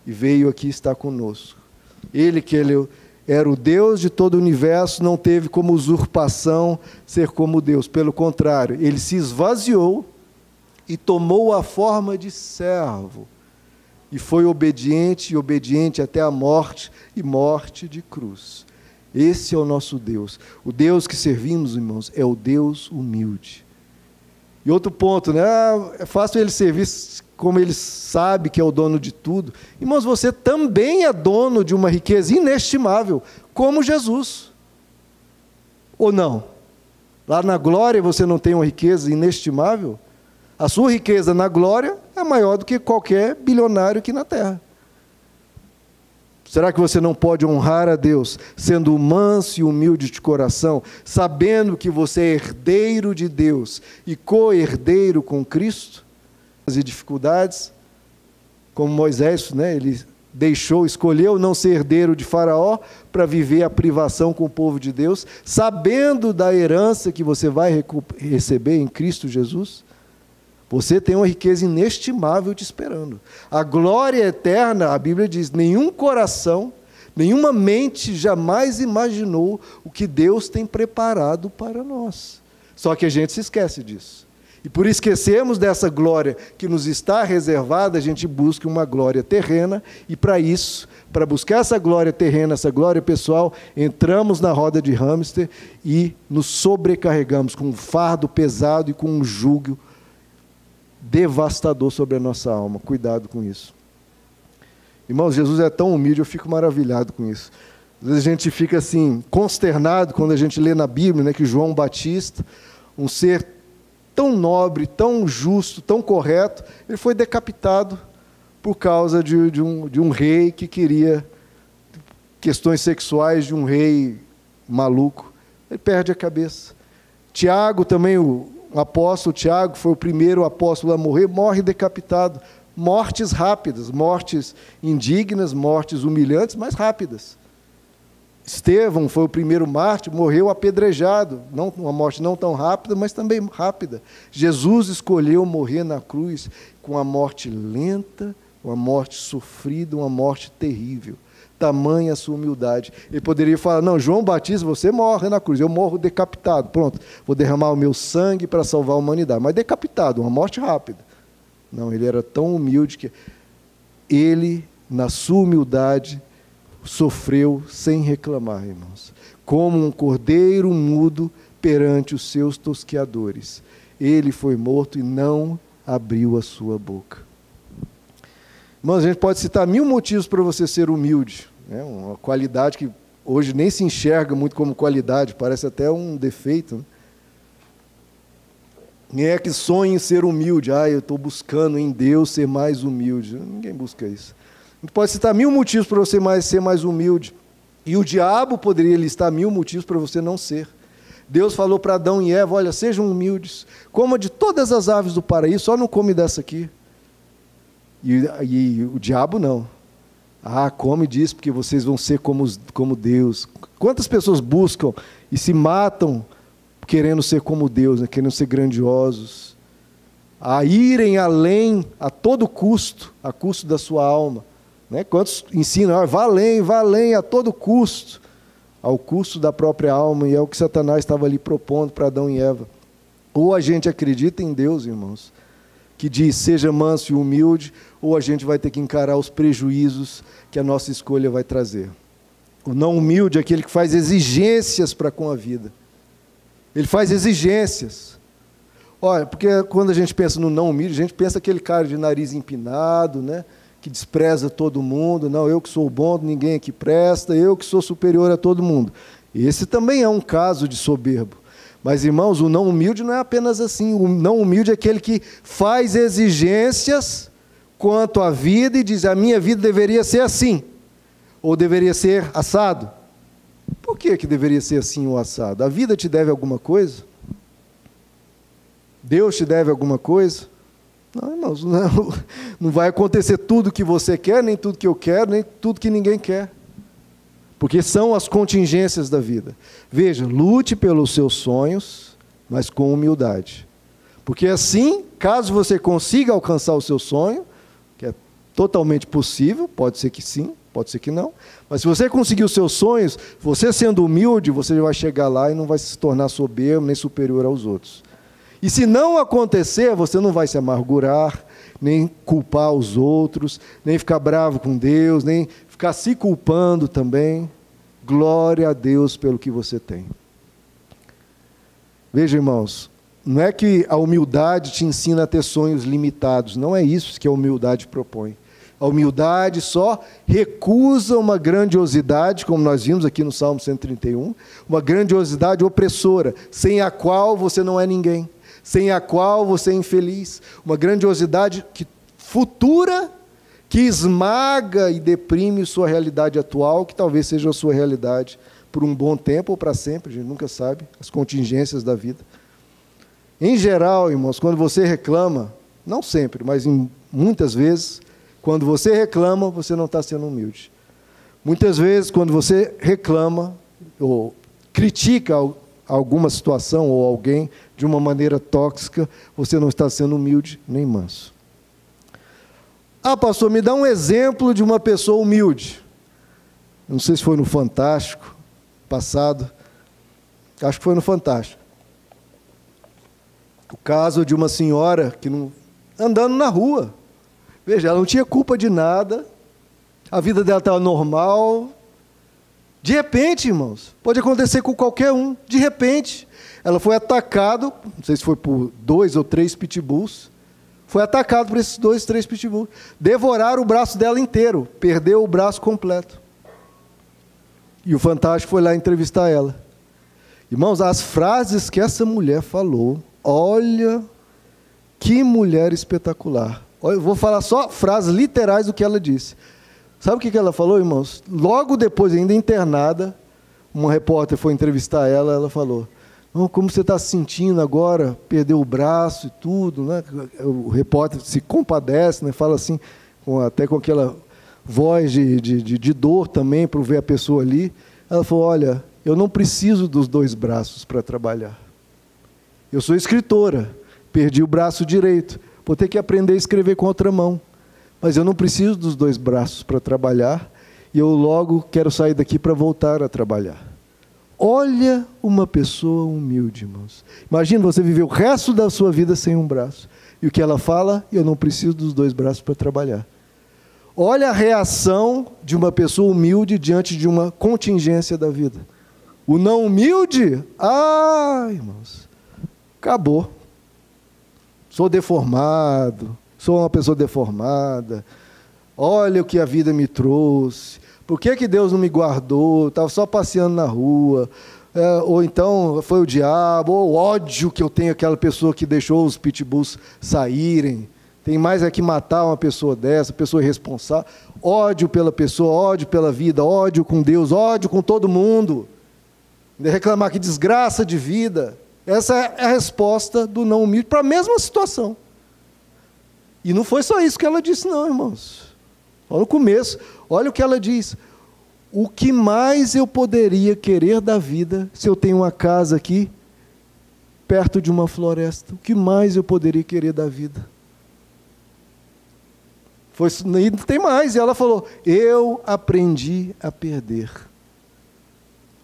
E veio aqui estar conosco. Ele era o Deus de todo o universo, não teve como usurpação ser como Deus. Pelo contrário, ele se esvaziou e tomou a forma de servo. E foi obediente até a morte, e morte de cruz. Esse é o nosso Deus. O Deus que servimos, irmãos, é o Deus humilde. E outro ponto, né? É fácil ele servir como ele sabe que é o dono de tudo. Irmãos, você também é dono de uma riqueza inestimável, como Jesus. Ou não? Lá na glória você não tem uma riqueza inestimável? A sua riqueza na glória é maior do que qualquer bilionário aqui na terra. Será que você não pode honrar a Deus, sendo manso e humilde de coração, sabendo que você é herdeiro de Deus e co-herdeiro com Cristo? As dificuldades, como Moisés, né, ele escolheu não ser herdeiro de Faraó para viver a privação com o povo de Deus, sabendo da herança que você vai receber em Cristo Jesus. Você tem uma riqueza inestimável te esperando. A glória eterna, a Bíblia diz, nenhum coração, nenhuma mente jamais imaginou o que Deus tem preparado para nós. Só que a gente se esquece disso. E por esquecermos dessa glória que nos está reservada, a gente busca uma glória terrena, e para isso, para buscar essa glória terrena, essa glória pessoal, entramos na roda de hamster e nos sobrecarregamos com um fardo pesado e com um jugo devastador sobre a nossa alma. Cuidado com isso. Irmãos, Jesus é tão humilde, eu fico maravilhado com isso. Às vezes a gente fica assim, consternado quando a gente lê na Bíblia, né, que João Batista, um ser tão nobre, tão justo, tão correto, ele foi decapitado por causa de um rei que queria questões sexuais de um rei maluco. Ele perde a cabeça. Tiago também, o apóstolo Tiago, foi o primeiro apóstolo a morrer, morre decapitado mortes rápidas, mortes indignas, mortes humilhantes, mas rápidas. Estevão foi o primeiro mártir, morreu apedrejado, não, uma morte não tão rápida, mas também rápida. Jesus escolheu morrer na cruz com uma morte lenta, uma morte sofrida, uma morte terrível. Tamanha a sua humildade. Ele poderia falar, não, João Batista, você morre na cruz, eu morro decapitado, pronto, vou derramar o meu sangue para salvar a humanidade, mas decapitado, uma morte rápida. Não, ele era tão humilde que ele, na sua humildade, sofreu sem reclamar, irmãos, como um cordeiro mudo perante os seus tosqueadores. Ele foi morto e não abriu a sua boca. Irmãos, a gente pode citar 1000 motivos para você ser humilde, né? Uma qualidade que hoje nem se enxerga muito como qualidade, parece até um defeito, né? Quem é que sonha em ser humilde? Eu estou buscando em Deus ser mais humilde. Ninguém busca isso. A gente pode citar 1000 motivos para você ser mais humilde. E o diabo poderia listar 1000 motivos para você não ser. Deus falou para Adão e Eva, olha, sejam humildes, coma de todas as aves do paraíso, só não come dessa aqui. E o diabo não. Come disso, porque vocês vão ser como Deus. Quantas pessoas buscam e se matam querendo ser como Deus, né? Querendo ser grandiosos, a irem além a todo custo, a custo da sua alma, né? Quantos ensinam, vá além a todo custo, ao custo da própria alma, e é o que Satanás estava ali propondo para Adão e Eva. Ou a gente acredita em Deus, irmãos, que diz, seja manso e humilde, ou a gente vai ter que encarar os prejuízos que a nossa escolha vai trazer. O não humilde é aquele que faz exigências para com a vida. Ele faz exigências. Olha, porque quando a gente pensa no não humilde, a gente pensa aquele cara de nariz empinado, né, que despreza todo mundo, não, eu que sou bom, ninguém aqui presta, eu que sou superior a todo mundo. Esse também é um caso de soberbo. Mas, irmãos, o não humilde não é apenas assim. O não humilde é aquele que faz exigências quanto à vida e diz, a minha vida deveria ser assim, ou deveria ser assado. Por que deveria ser assim ou assado? A vida te deve alguma coisa? Deus te deve alguma coisa? Não, irmãos, não vai acontecer tudo que você quer, nem tudo que eu quero, nem tudo que ninguém quer. Porque são as contingências da vida. Veja, lute pelos seus sonhos, mas com humildade. Porque assim, caso você consiga alcançar o seu sonho, que é totalmente possível, pode ser que sim, pode ser que não, mas se você conseguir os seus sonhos, você sendo humilde, você vai chegar lá e não vai se tornar soberbo nem superior aos outros. E se não acontecer, você não vai se amargurar, nem culpar os outros, nem ficar bravo com Deus, nem ficar se culpando também. Glória a Deus pelo que você tem. Veja, irmãos, não é que a humildade te ensina a ter sonhos limitados, não é isso que a humildade propõe. A humildade só recusa uma grandiosidade, como nós vimos aqui no Salmo 131, uma grandiosidade opressora, sem a qual você não é ninguém, sem a qual você é infeliz, uma grandiosidade futura, que esmaga e deprime sua realidade atual, que talvez seja a sua realidade por um bom tempo ou para sempre, a gente nunca sabe, as contingências da vida. Em geral, irmãos, quando você reclama, não sempre, mas muitas vezes, quando você reclama, você não está sendo humilde. Muitas vezes, quando você reclama ou critica alguma situação ou alguém de uma maneira tóxica, você não está sendo humilde nem manso. Pastor, me dá um exemplo de uma pessoa humilde. Não sei se foi no Fantástico passado, acho que foi no Fantástico. O caso de uma senhora que andando na rua. Veja, ela não tinha culpa de nada, a vida dela estava normal. De repente, irmãos, pode acontecer com qualquer um, de repente, ela foi atacada, não sei se foi por 2 ou 3 pitbulls, foi atacado por esses 2, 3 pitbulls, devoraram o braço dela inteiro, perdeu o braço completo. E o Fantástico foi lá entrevistar ela. Irmãos, as frases que essa mulher falou, olha, que mulher espetacular. Eu vou falar só frases literais do que ela disse. Sabe o que ela falou, irmãos? Logo depois, ainda internada, uma repórter foi entrevistar ela, ela falou, Como você está se sentindo agora? Perdeu o braço e tudo, né? O repórter se compadece, né? Fala assim, até com aquela voz de dor também, para ver a pessoa ali. Ela falou, olha, eu não preciso dos 2 braços para trabalhar. Eu sou escritora, perdi o braço direito, vou ter que aprender a escrever com outra mão. Mas eu não preciso dos 2 braços para trabalhar, e eu logo quero sair daqui para voltar a trabalhar. Olha uma pessoa humilde, irmãos. Imagina você viver o resto da sua vida sem um braço. E o que ela fala? Eu não preciso dos 2 braços para trabalhar. Olha a reação de uma pessoa humilde diante de uma contingência da vida. O não humilde, irmãos, acabou. Sou deformado, sou uma pessoa deformada. Olha o que a vida me trouxe. Por que Deus não me guardou? Estava só passeando na rua. Ou então foi o diabo, ou o ódio que eu tenho àquela pessoa que deixou os pitbulls saírem. Tem mais é que matar uma pessoa dessa, pessoa irresponsável. Ódio pela pessoa, ódio pela vida, ódio com Deus, ódio com todo mundo. De reclamar que desgraça de vida. Essa é a resposta do não humilde para a mesma situação. E não foi só isso que ela disse, não, irmãos. Olha no começo, olha o que ela diz. O que mais eu poderia querer da vida se eu tenho uma casa aqui, perto de uma floresta? O que mais eu poderia querer da vida? E não tem mais. E ela falou, eu aprendi a perder.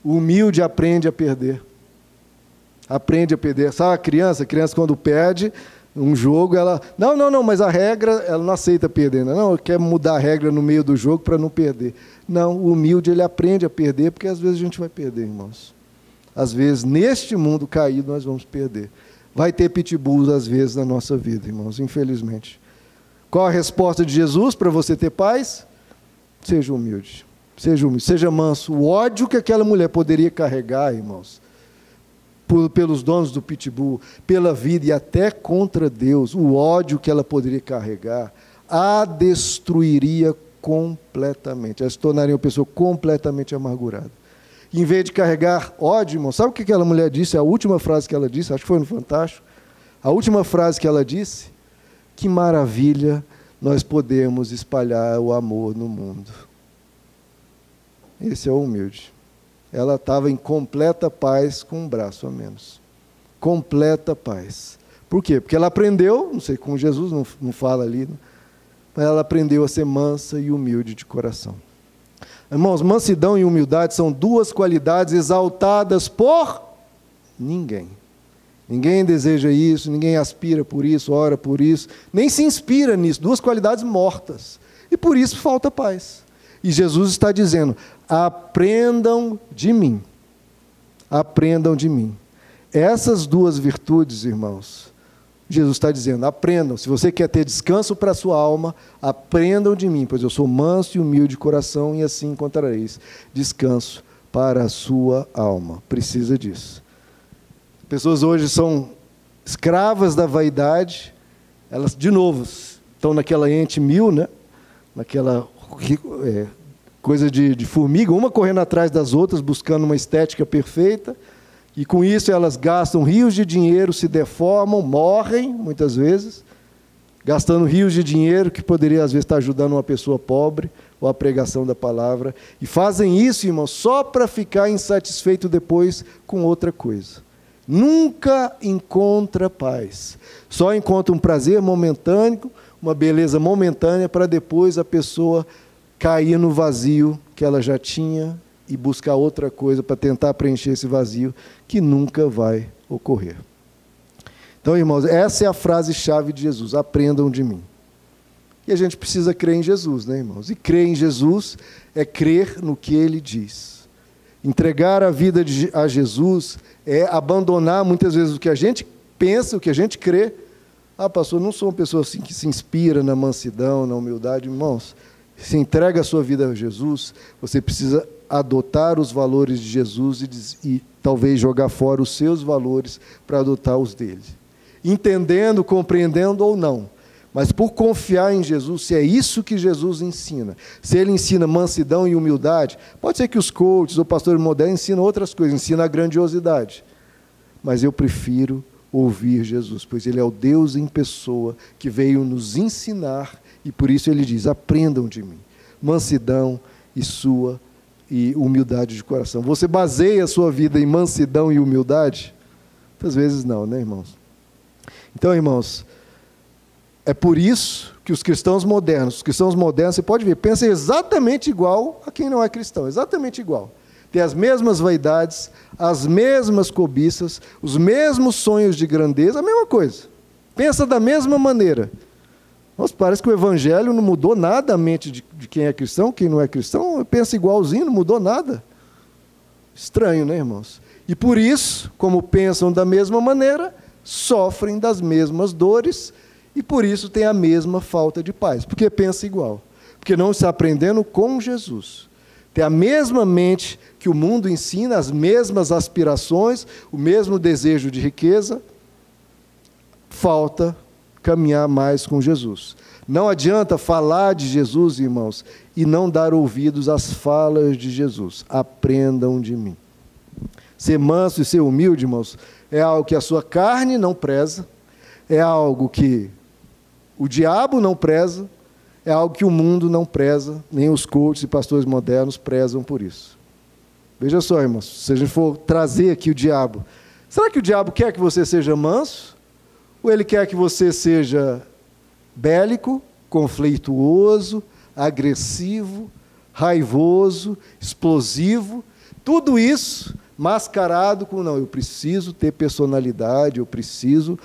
O humilde aprende a perder. Aprende a perder. Sabe a criança quando perde um jogo, ela... Não, mas a regra, ela não aceita perder. Não, quer mudar a regra no meio do jogo para não perder. Não, o humilde, ele aprende a perder, porque às vezes a gente vai perder, irmãos. Às vezes, neste mundo caído, nós vamos perder. Vai ter pitbulls, às vezes, na nossa vida, irmãos, infelizmente. Qual a resposta de Jesus para você ter paz? Seja humilde. Seja manso. O ódio que aquela mulher poderia carregar, irmãos, pelos donos do pitbull, pela vida e até contra Deus, o ódio que ela poderia carregar, a destruiria completamente. Ela se tornaria uma pessoa completamente amargurada. Em vez de carregar ódio, irmão, sabe o que aquela mulher disse? A última frase que ela disse, acho que foi no Fantástico, a última frase que ela disse: que maravilha nós podemos espalhar o amor no mundo. Esse é o humilde. Ela estava em completa paz com um braço a menos. Completa paz. Por quê? Porque ela aprendeu, não sei, com Jesus não fala ali, né? Mas ela aprendeu a ser mansa e humilde de coração. Irmãos, mansidão e humildade são 2 qualidades exaltadas por ninguém. Ninguém deseja isso, ninguém aspira por isso, ora por isso, nem se inspira nisso. 2 qualidades mortas. E por isso falta paz. E Jesus está dizendo: aprendam de mim. Aprendam de mim. Essas 2 virtudes, irmãos, Jesus está dizendo: aprendam. Se você quer ter descanso para a sua alma, aprendam de mim, pois eu sou manso e humilde de coração, e assim encontrareis descanso para a sua alma. Precisa disso. Pessoas hoje são escravas da vaidade. Elas, de novo, estão naquela ente mil, né? Naquela coisa de formiga, uma correndo atrás das outras, buscando uma estética perfeita. E com isso elas gastam rios de dinheiro, se deformam, morrem, muitas vezes, gastando rios de dinheiro que poderia, às vezes, estar ajudando uma pessoa pobre, ou a pregação da palavra. E fazem isso, irmão, só para ficar insatisfeito depois com outra coisa. Nunca encontra paz. Só encontra um prazer momentâneo, uma beleza momentânea, para depois a pessoa cair no vazio que ela já tinha e buscar outra coisa para tentar preencher esse vazio que nunca vai ocorrer. Então, irmãos, essa é a frase-chave de Jesus: aprendam de mim. E a gente precisa crer em Jesus, né, irmãos? E crer em Jesus é crer no que Ele diz. Entregar a vida a Jesus é abandonar muitas vezes o que a gente pensa, o que a gente crê. Pastor, não sou uma pessoa assim que se inspira na mansidão, na humildade. Irmãos, se entrega a sua vida a Jesus, você precisa adotar os valores de Jesus e talvez jogar fora os seus valores para adotar os dele. Entendendo, compreendendo ou não. Mas por confiar em Jesus, se é isso que Jesus ensina, se ele ensina mansidão e humildade, pode ser que os coaches ou pastores modernos ensinam outras coisas, ensinam a grandiosidade. mas eu prefiro ouvir Jesus, pois Ele é o Deus em pessoa que veio nos ensinar, e por isso Ele diz: aprendam de mim, mansidão e humildade de coração. Você baseia a sua vida em mansidão e humildade? Muitas vezes não, né, irmãos? Então, irmãos, é por isso que os cristãos modernos, você pode ver, pensam exatamente igual a quem não é cristão, exatamente igual. Tem as mesmas vaidades, as mesmas cobiças, os mesmos sonhos de grandeza, a mesma coisa. Pensa da mesma maneira. Nossa, parece que o evangelho não mudou nada a mente de quem é cristão, quem não é cristão, pensa igualzinho, não mudou nada. Estranho, né, irmãos? E por isso, como pensam da mesma maneira, sofrem das mesmas dores, e por isso tem a mesma falta de paz, porque pensa igual, porque não está aprendendo com Jesus. Tem a mesma mente que o mundo ensina, as mesmas aspirações, o mesmo desejo de riqueza, falta caminhar mais com Jesus. Não adianta falar de Jesus, irmãos, e não dar ouvidos às falas de Jesus. Aprendam de mim. Ser manso e ser humilde, irmãos, é algo que a sua carne não preza, é algo que o diabo não preza, é algo que o mundo não preza, nem os coaches e pastores modernos prezam por isso. Veja só, irmãos, se a gente for trazer aqui o diabo, será que o diabo quer que você seja manso? Ou ele quer que você seja bélico, conflituoso, agressivo, raivoso, explosivo? Tudo isso mascarado com, não, eu preciso ter personalidade, eu preciso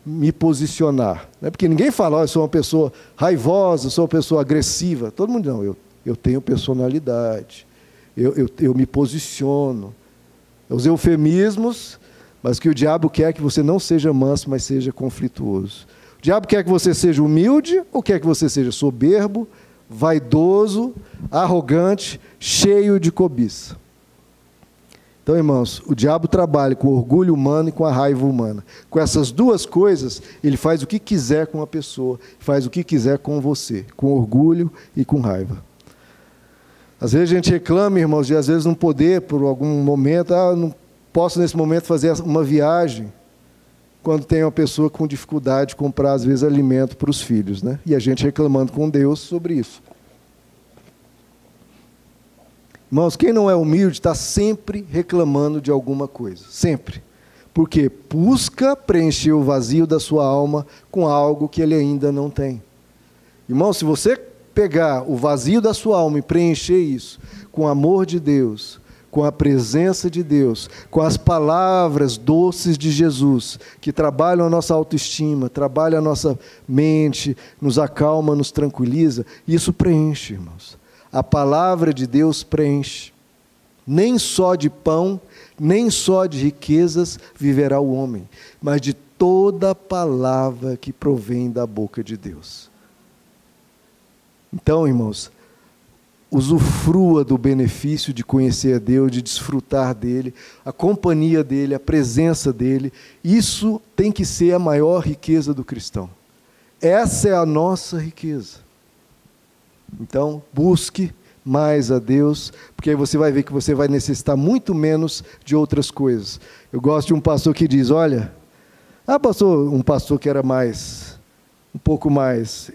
me posicionar. Não é porque ninguém fala, eu sou uma pessoa raivosa, sou uma pessoa agressiva. Todo mundo, não, eu tenho personalidade, eu me posiciono. Os eufemismos, mas que o diabo quer que você não seja manso, mas seja conflituoso. O diabo quer que você seja humilde, ou quer que você seja soberbo, vaidoso, arrogante, cheio de cobiça. Então, irmãos, o diabo trabalha com o orgulho humano e com a raiva humana. Com essas duas coisas, ele faz o que quiser com a pessoa, faz o que quiser com você, com orgulho e com raiva. Às vezes a gente reclama, irmãos, de às vezes não poder, por algum momento, não posso nesse momento fazer uma viagem, quando tem uma pessoa com dificuldade de comprar, às vezes, alimento para os filhos, né? E a gente reclamando com Deus sobre isso. Irmãos, quem não é humilde está sempre reclamando de alguma coisa, sempre. Porque busca preencher o vazio da sua alma com algo que ele ainda não tem. Irmão, se você pegar o vazio da sua alma e preencher isso com o amor de Deus, com a presença de Deus, com as palavras doces de Jesus, que trabalham a nossa autoestima, trabalham a nossa mente, nos acalma, nos tranquiliza, isso preenche, irmãos. A palavra de Deus preenche. Nem só de pão, nem só de riquezas viverá o homem, mas de toda palavra que provém da boca de Deus. Então, irmãos, usufrua do benefício de conhecer a Deus, de desfrutar dele, a companhia dele, a presença dele. Isso tem que ser a maior riqueza do cristão. Essa é a nossa riqueza. Então, busque mais a Deus, porque aí você vai ver que você vai necessitar muito menos de outras coisas. Eu gosto de um pastor que diz, olha, um pastor que era um pouco mais,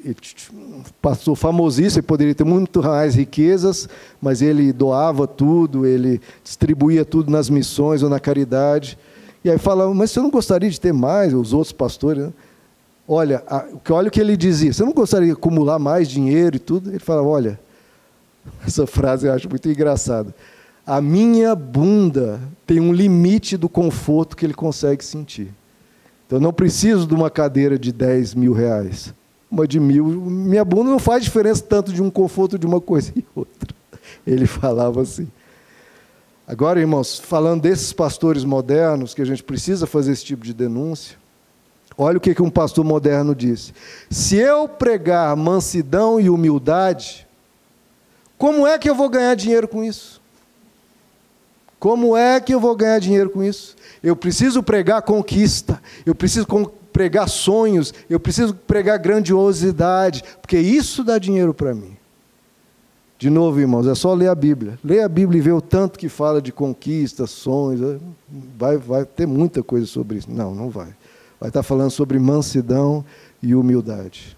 um pastor famosíssimo, ele poderia ter muito mais riquezas, mas ele doava tudo, ele distribuía tudo nas missões ou na caridade. E aí falava, mas você não gostaria de ter mais, os outros pastores, né? Olha o que ele dizia, você não gostaria de acumular mais dinheiro e tudo? Ele falava, olha, essa frase eu acho muito engraçada, a minha bunda tem um limite do conforto que ele consegue sentir. Então, eu não preciso de uma cadeira de 10 mil reais, uma de 1.000, minha bunda não faz diferença tanto de um conforto de uma coisa e outra. Ele falava assim. Agora, irmãos, falando desses pastores modernos, que a gente precisa fazer esse tipo de denúncia, olha o que um pastor moderno disse. Se eu pregar mansidão e humildade, como é que eu vou ganhar dinheiro com isso? Como é que eu vou ganhar dinheiro com isso? Eu preciso pregar conquista, eu preciso pregar sonhos, eu preciso pregar grandiosidade, porque isso dá dinheiro para mim. De novo, irmãos, é só ler a Bíblia. Ler a Bíblia e ver o tanto que fala de conquistas, sonhos. Vai ter muita coisa sobre isso. Não, não vai. Vai estar falando sobre mansidão e humildade.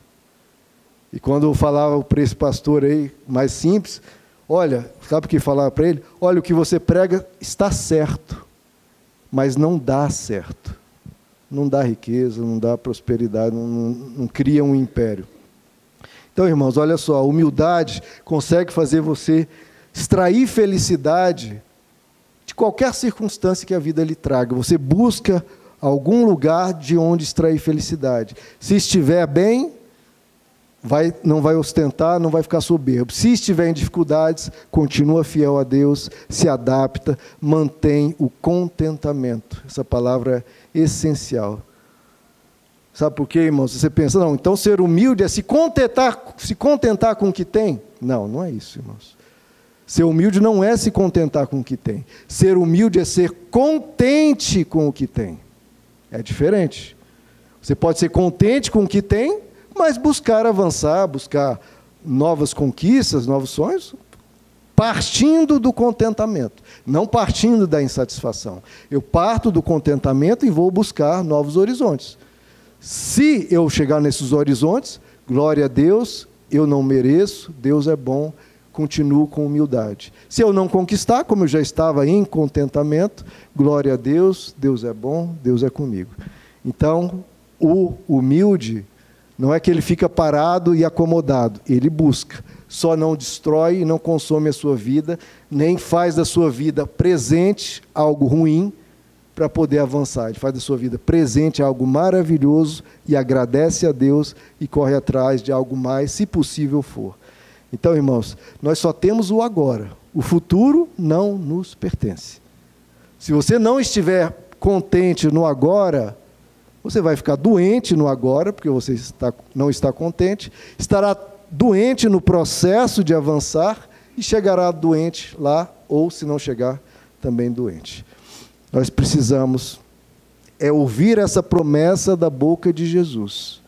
E quando eu falava para esse pastor aí, mais simples, olha, sabe o que falava para ele? Olha, o que você prega está certo, mas não dá certo. Não dá riqueza, não dá prosperidade, não cria um império. Então, irmãos, olha só, a humildade consegue fazer você extrair felicidade de qualquer circunstância que a vida lhe traga. Você busca algum lugar de onde extrair felicidade. Se estiver bem, não vai ostentar, não vai ficar soberbo. Se estiver em dificuldades, continua fiel a Deus, se adapta, mantém o contentamento. Essa palavra é essencial. Sabe por quê, irmãos? Você pensa, não, então ser humilde é se contentar com o que tem? Não, não é isso, irmãos. Ser humilde não é se contentar com o que tem. Ser humilde é ser contente com o que tem. É diferente. Você pode ser contente com o que tem, mas buscar avançar, buscar novas conquistas, novos sonhos, partindo do contentamento, não partindo da insatisfação. Eu parto do contentamento e vou buscar novos horizontes. Se eu chegar nesses horizontes, glória a Deus, eu não mereço, Deus é bom, continuo com humildade. Se eu não conquistar, como eu já estava em contentamento, glória a Deus, Deus é bom, Deus é comigo. Então, o humilde não é que ele fica parado e acomodado, ele busca, só não destrói e não consome a sua vida, nem faz da sua vida presente algo ruim, para poder avançar. Ele faz da sua vida presente algo maravilhoso e agradece a Deus e corre atrás de algo mais, se possível for. Então, irmãos, nós só temos o agora. O futuro não nos pertence. Se você não estiver contente no agora, você vai ficar doente no agora, porque você não está contente, estará doente no processo de avançar e chegará doente lá, ou se não chegar, também doente. Nós precisamos ouvir essa promessa da boca de Jesus.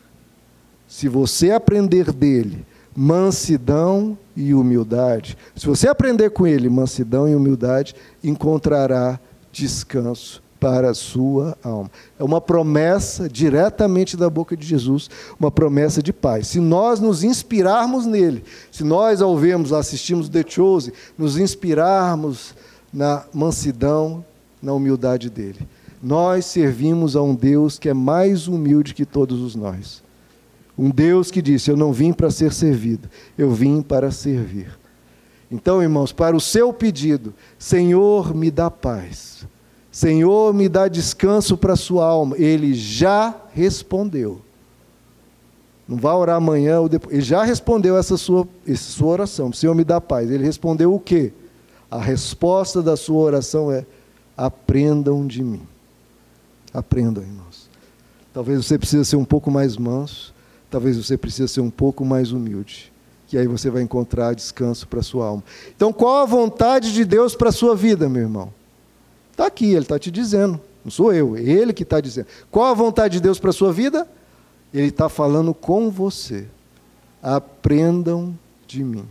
Se você aprender dele mansidão e humildade, se você aprender com ele mansidão e humildade, encontrará descanso para a sua alma. É uma promessa diretamente da boca de Jesus, uma promessa de paz. Se nós nos inspirarmos nele, se nós ao vermos, assistimos The Chosen, nos inspirarmos na mansidão, na humildade dele. Nós servimos a um Deus que é mais humilde que todos os nós. Um Deus que disse, eu não vim para ser servido, eu vim para servir. Então, irmãos, para o seu pedido, Senhor, me dá paz. Senhor, me dá descanso para a sua alma. Ele já respondeu. Não vá orar amanhã ou depois. Ele já respondeu essa sua oração. Senhor, me dá paz. Ele respondeu o quê? A resposta da sua oração é, aprendam de mim. Aprendam, irmãos. Talvez você precise ser um pouco mais manso, talvez você precise ser um pouco mais humilde, que aí você vai encontrar descanso para a sua alma. Então, qual a vontade de Deus para a sua vida, meu irmão? Está aqui, Ele está te dizendo, não sou eu, é Ele que está dizendo. Qual a vontade de Deus para a sua vida? Ele está falando com você. Aprendam de mim,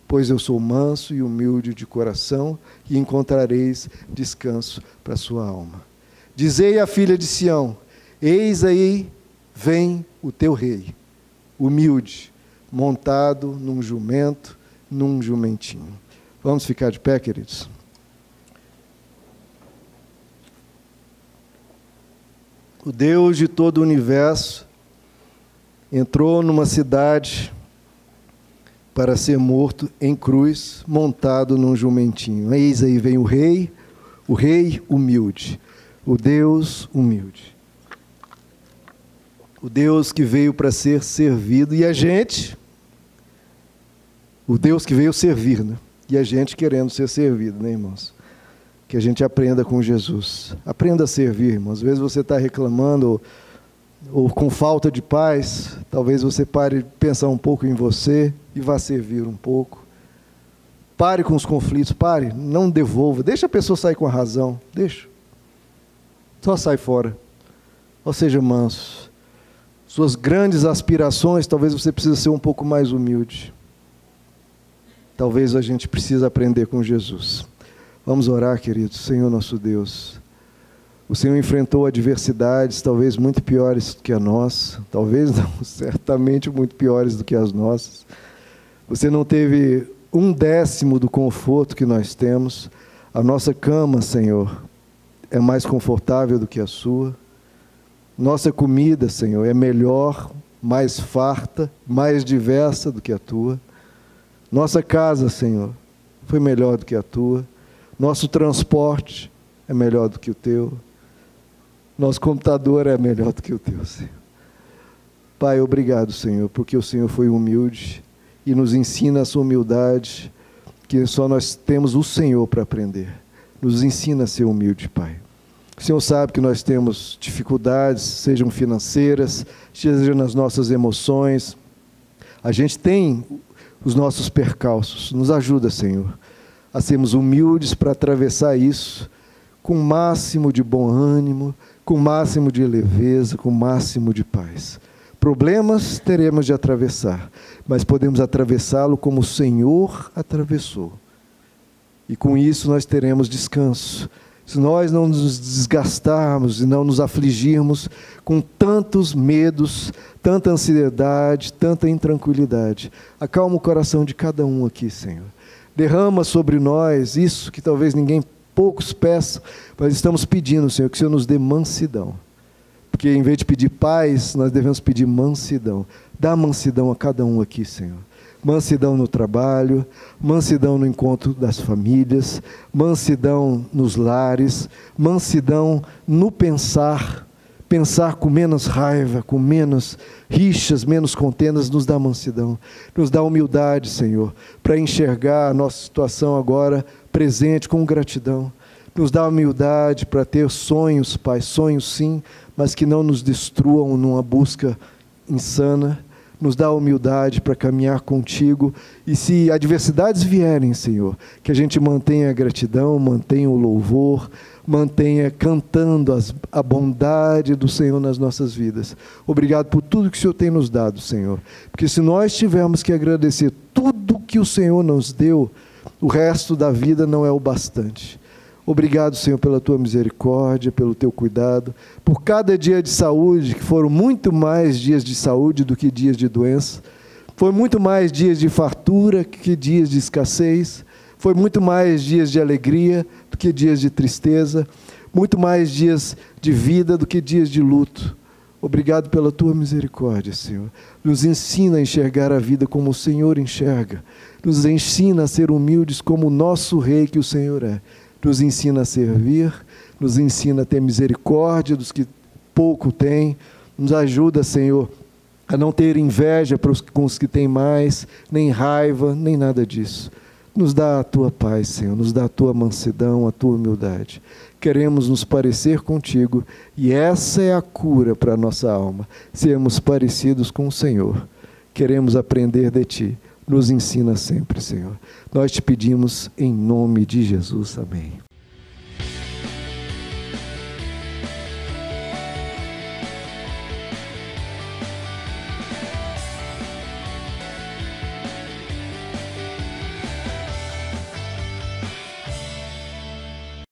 pois eu sou manso e humilde de coração, e encontrareis descanso para a sua alma. Dizei à filha de Sião, eis aí vem o teu rei, humilde, montado num jumento, num jumentinho. Vamos ficar de pé, queridos? O Deus de todo o universo entrou numa cidade para ser morto em cruz, montado num jumentinho. Eis aí vem o rei humilde, o Deus humilde. O Deus que veio para ser servido, e a gente, o Deus que veio servir, né? E a gente querendo ser servido, né, irmãos? Que a gente aprenda com Jesus. Aprenda a servir, irmãos. Às vezes você está reclamando ou com falta de paz, talvez você pare de pensar um pouco em você e vá servir um pouco. Pare com os conflitos, pare, não devolva, deixa a pessoa sair com a razão, deixa. Só sai fora. Ou seja, manso. Suas grandes aspirações, talvez você precise ser um pouco mais humilde. talvez a gente precise aprender com Jesus. Vamos orar, queridos. Senhor nosso Deus, o Senhor enfrentou adversidades talvez muito piores do que a nossa, talvez não, certamente muito piores do que as nossas. Você não teve 1/10 do conforto que nós temos. A nossa cama, Senhor, é mais confortável do que a sua. Nossa comida, Senhor, é melhor, mais farta, mais diversa do que a tua. Nossa casa, Senhor, foi melhor do que a tua. Nosso transporte é melhor do que o teu. Nosso computador é melhor do que o teu, Senhor. Pai, obrigado, Senhor, porque o Senhor foi humilde e nos ensina essa humildade, que só nós temos o Senhor para aprender. Nos ensina a ser humilde, Pai. O Senhor sabe que nós temos dificuldades, sejam financeiras, sejam nas nossas emoções. A gente tem os nossos percalços. Nos ajuda, Senhor, a sermos humildes para atravessar isso com o máximo de bom ânimo, com o máximo de leveza, com o máximo de paz. Problemas teremos de atravessar, mas podemos atravessá-lo como o Senhor atravessou. E com isso nós teremos descanso. Se nós não nos desgastarmos e não nos afligirmos com tantos medos, tanta ansiedade, tanta intranquilidade, acalma o coração de cada um aqui, Senhor. Derrama sobre nós isso que talvez poucos peçam, mas estamos pedindo, Senhor, que o Senhor nos dê mansidão. Porque em vez de pedir paz, nós devemos pedir mansidão. Dá mansidão a cada um aqui, Senhor. Mansidão no trabalho, mansidão no encontro das famílias, mansidão nos lares, mansidão no pensar com menos raiva, com menos rixas, menos contendas, nos dá mansidão, nos dá humildade, Senhor, para enxergar a nossa situação agora presente com gratidão, nos dá humildade para ter sonhos, Pai, sonhos sim, mas que não nos destruam numa busca insana. Nos dá humildade para caminhar contigo, e se adversidades vierem, Senhor, que a gente mantenha a gratidão, mantenha o louvor, mantenha cantando a bondade do Senhor nas nossas vidas. Obrigado por tudo que o Senhor tem nos dado, Senhor, porque se nós tivermos que agradecer tudo que o Senhor nos deu, o resto da vida não é o bastante. Obrigado, Senhor, pela Tua misericórdia, pelo Teu cuidado, por cada dia de saúde, que foram muito mais dias de saúde do que dias de doença, foi muito mais dias de fartura que dias de escassez, foi muito mais dias de alegria do que dias de tristeza, muito mais dias de vida do que dias de luto. Obrigado pela Tua misericórdia, Senhor. Nos ensina a enxergar a vida como o Senhor enxerga, nos ensina a ser humildes como o nosso Rei que o Senhor é. Nos ensina a servir, nos ensina a ter misericórdia dos que pouco têm, nos ajuda, Senhor, a não ter inveja com os que têm mais, nem raiva, nem nada disso. Nos dá a Tua paz, Senhor, nos dá a Tua mansidão, a Tua humildade. Queremos nos parecer contigo, e essa é a cura para a nossa alma, sermos parecidos com o Senhor. Queremos aprender de Ti. Nos ensina sempre, Senhor. Nós te pedimos em nome de Jesus. Amém.